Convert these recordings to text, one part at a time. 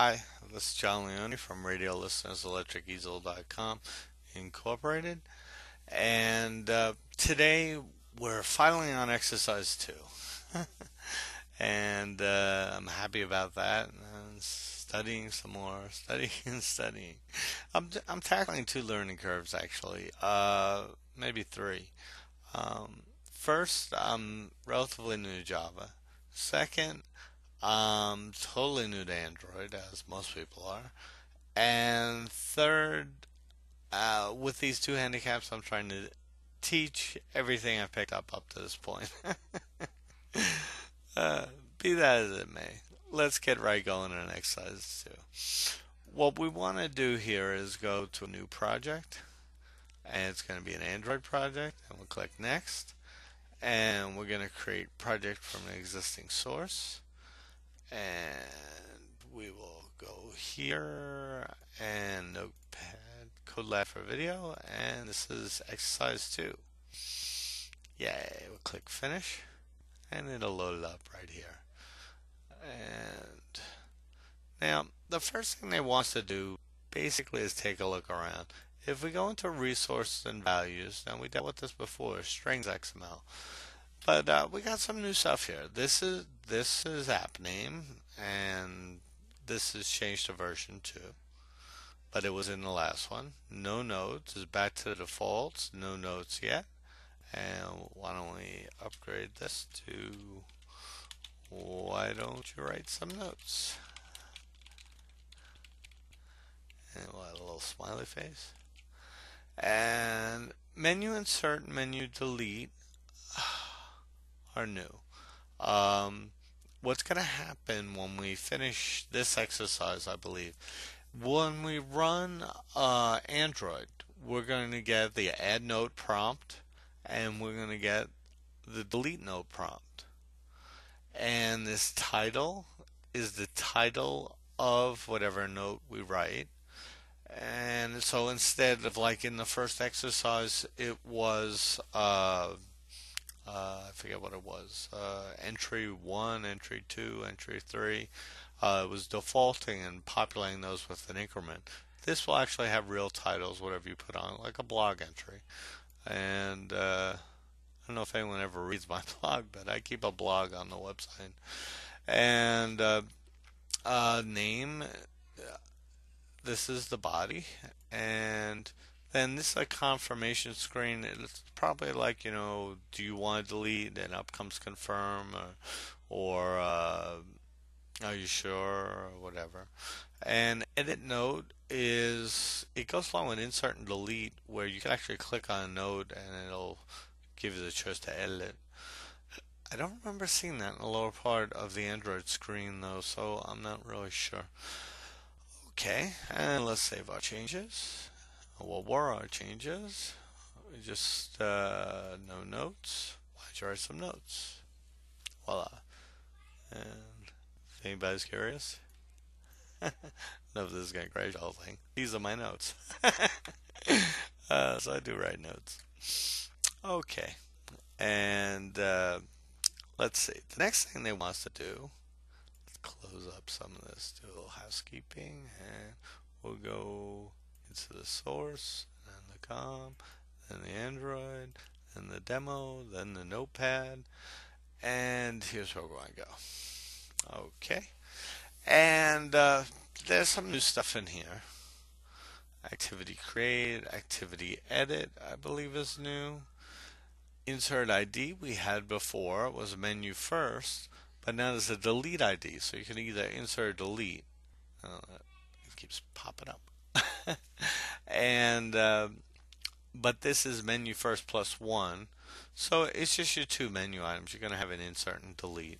Hi, this is John Leone from RadioListenersElectricEasel.com Incorporated, and today we're finally on exercise 2, and I'm happy about that. And studying some more, studying and studying. I'm tackling 2 learning curves actually, maybe 3. First, I'm relatively new to Java. Second, totally new to Android, as most people are. And third, with these 2 handicaps, I'm trying to teach everything I've picked up to this point. uh, be that as it may, let's get right going on exercise 2. What we want to do here is go to a new project, and it's going to be an Android project, and we'll click Next, and we're going to create project from an existing source. And we will go here and NotePad code lab for video, and this is exercise 2. Yay, we'll click finish and it'll load it up right here. And now the first thing they want us to do basically is take a look around. If we go into resources and values, now we dealt with this before, strings XML. But we got some new stuff here. This is app name, and this is changed to version 2. But it was in the last one. No notes is back to the defaults. No notes yet. And why don't we upgrade this to why don't you write some notes? And we'll add a little smiley face. And menu insert, menu delete are new. What's going to happen when we finish this exercise, I believe, when we run Android, we're going to get the add note prompt, and we're going to get the delete note prompt. And this title is the title of whatever note we write. And so instead of, like in the first exercise, it was I forget what it was. Entry 1, entry 2, entry 3. It was defaulting and populating those with an increment. This will actually have real titles, whatever you put on, like a blog entry. And I don't know if anyone ever reads my blog, but I keep a blog on the website. And name, this is the body. And then this is a confirmation screen. It's probably like, do you want to delete? And up comes confirm, or are you sure, or whatever. And edit note it goes along with insert and delete, where you can actually click on a note and it'll give you the choice to edit it. I don't remember seeing that in the lower part of the Android screen though, so I'm not really sure. Okay, and let's save our changes. What were our changes? Just no notes. Why don't you write some notes? Voila. And if anybody's curious, no, this is going to crash the whole thing. These are my notes. So I do write notes. Okay, and let's see. The next thing they want us to do, let's close up some of this, do a little housekeeping, and we'll go into the source, then the COM, then the Android, then the demo, then the NotePad, and here's where we're going to go. Okay, and there's some new stuff in here. Activity create, activity edit, I believe is new. Insert ID we had before, it was menu first, but now there's a delete ID, so you can either insert or delete. It keeps popping up. And but this is menu first plus 1, so it's just your 2 menu items. You're going to have an insert and delete,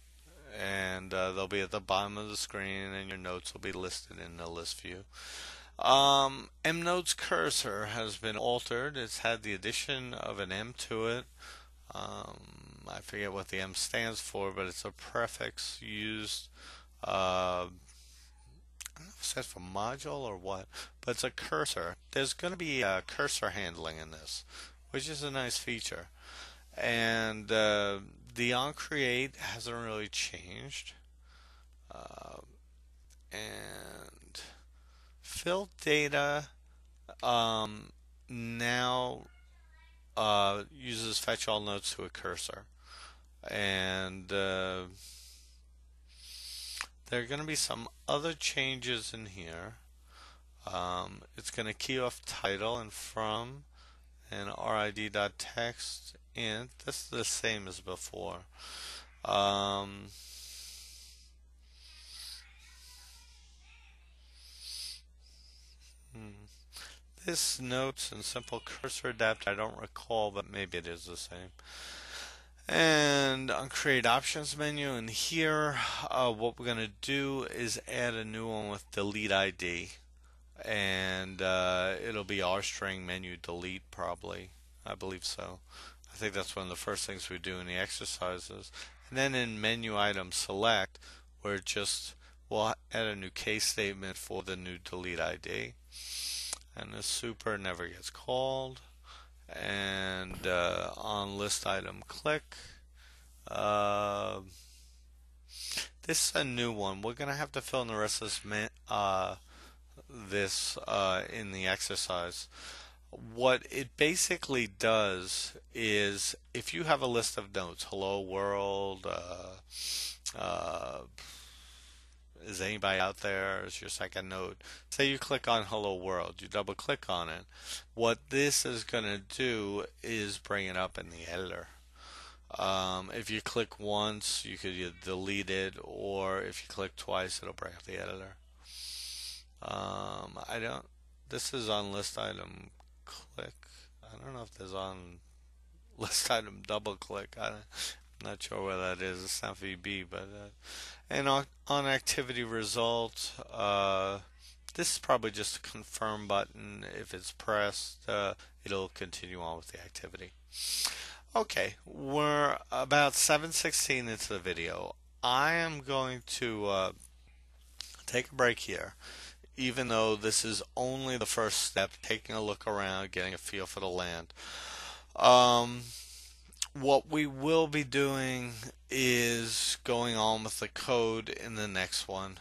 and they'll be at the bottom of the screen, and your notes will be listed in the list view. MNote's cursor has been altered. It's had the addition of an M to it. I forget what the M stands for, but it's a prefix used. I don't know if it stands for module or what, but it's a cursor. There's going to be cursor handling in this, which is a nice feature. And the onCreate hasn't really changed. And fill data now uses fetch all nodes to a cursor. And there are going to be some other changes in here. It's going to key off title and from and rid.text int. This is the same as before. Um, this notes and simple cursor adapt, I don't recall, but maybe it is the same. And on create options menu, and here what we're going to do is add a new one with delete ID, and it'll be our string menu delete probably. I believe so. I think that's one of the first things we do in the exercises. And then in menu item select, we'll add a new case statement for the new delete ID. And the super never gets called. And on list item click, this is a new one. We're going to have to fill in the rest of this in the exercise. What it basically does is if you have a list of notes, hello world, is anybody out there, is your second note, say you click on hello world, you double click on it, what this is going to do is bring it up in the editor. If you click once, you could either delete it, or if you click twice, it'll bring up the editor. This is on list item click. I don't know if there's on list item double click. I'm not sure where that is. It's not VB, but and on activity result, this is probably just a confirm button. If it's pressed, it'll continue on with the activity. Okay, we're about 7:16 into the video. I am going to take a break here, even though this is only the first step, taking a look around, getting a feel for the land. What we will be doing is going on with the code in the next one.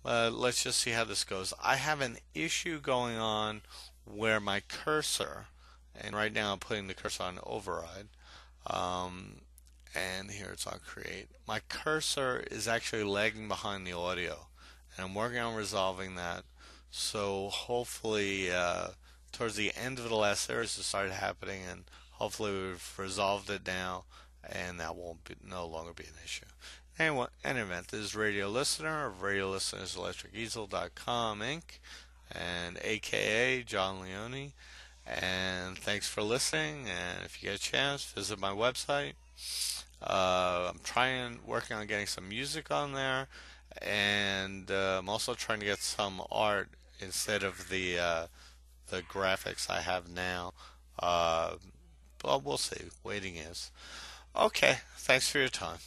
Let's just see how this goes. I have an issue going on where my cursor, and right now I'm putting the cursor on override, and here it's on create. My cursor is actually lagging behind the audio, and I'm working on resolving that. So hopefully towards the end of the last series it started happening, and hopefully we've resolved it now, and that won't no longer be an issue. Anyway, in any event, this is Radio Listener of RadioListenersElectricEasel.com Inc. and AKA John Leone. And thanks for listening. And if you get a chance, visit my website. I'm working on getting some music on there, and I'm also trying to get some art instead of the graphics I have now. But we'll see. Waiting is. Okay. Thanks for your time.